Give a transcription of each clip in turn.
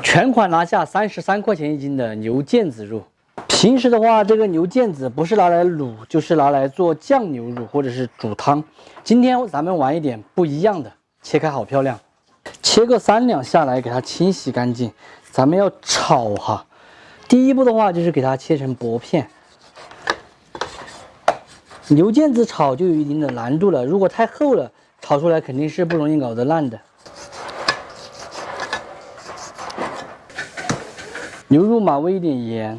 全款拿下33块钱一斤的牛腱子肉。平时的话，这个牛腱子不是拿来卤，就是拿来做酱牛肉或者是煮汤。今天咱们玩一点不一样的，切开好漂亮，切个3两下来，给它清洗干净。咱们要炒哈，第一步的话就是给它切成薄片。牛腱子炒就有一定的难度了，如果太厚了，炒出来肯定是不容易搞得烂的。牛肉码煨一点盐、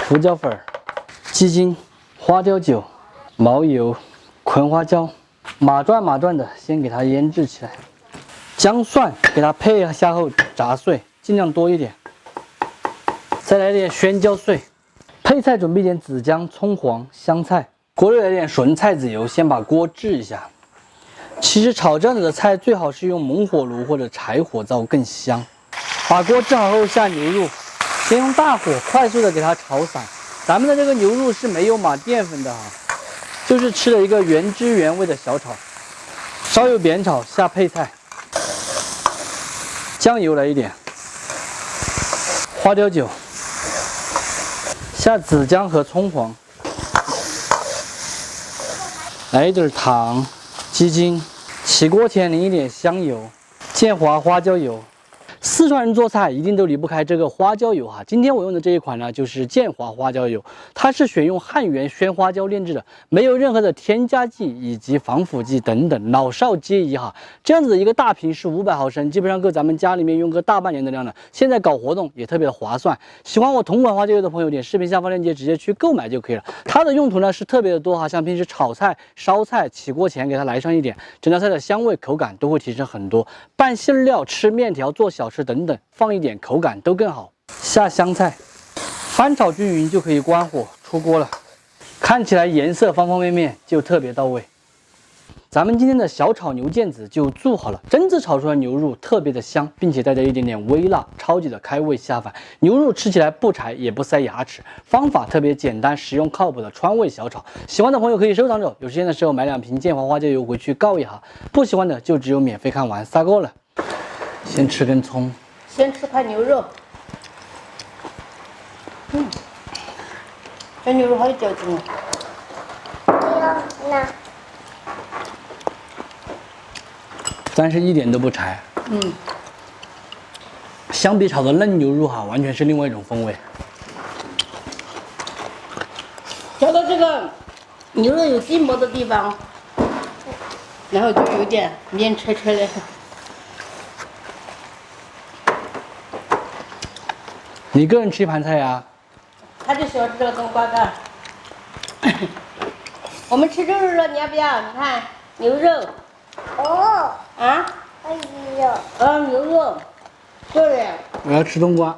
胡椒粉、鸡精、花雕酒、毛油、葵花椒，码段的先给它腌制起来。姜蒜给它配一下后炸碎，尽量多一点。再来点鲜椒碎。配菜准备点子姜、葱黄、香菜。锅里来点纯菜籽油，先把锅炙一下。其实炒这样子的菜最好是用猛火炉或者柴火灶更香。把锅炙好后下牛肉。先用大火快速的给它炒散。咱们的这个牛肉是没有码淀粉的哈，就是吃了一个原汁原味的小炒。烧油煸炒，下配菜，酱油来一点，花雕酒，下子姜和葱黄，来一点糖、鸡精，起锅前淋一点香油、建华花椒油。四川人做菜一定都离不开这个花椒油哈。今天我用的这一款呢，就是建华花椒油，它是选用汉源鲜花椒炼制的，没有任何的添加剂以及防腐剂等等，老少皆宜哈。这样子的一个大瓶是500毫升，基本上够咱们家里面用个大半年的量了。现在搞活动也特别的划算。喜欢我同款花椒油的朋友，点视频下方链接直接去购买就可以了。它的用途呢是特别的多哈，像平时炒菜、烧菜起锅前给它来上一点，整道菜的香味口感都会提升很多。拌馅料、吃面条、做小吃等等，放一点口感都更好。下香菜，翻炒均匀就可以关火出锅了。看起来颜色方方面面就特别到位。咱们今天的小炒牛腱子就做好了，真子炒出来牛肉特别的香，并且带着一点点微辣，超级的开胃下饭。牛肉吃起来不柴也不塞牙齿，方法特别简单，实用靠谱的川味小炒。喜欢的朋友可以收藏着，有时间的时候买2瓶建华花椒油回去告一下。不喜欢的就只有免费看完撒够了。先吃根葱，先吃块牛肉。这牛肉好有嚼劲哦。那但是一点都不柴。相比炒的嫩牛肉哈，完全是另外一种风味。调到这个牛肉有筋膜的地方，然后就有点面扯扯的。你一个人吃一盘菜呀？他就喜欢吃这个冬瓜干。我们吃肉肉了，你要不要？你看牛肉。哦，啊？哎呦，牛肉，对了。我要吃冬瓜。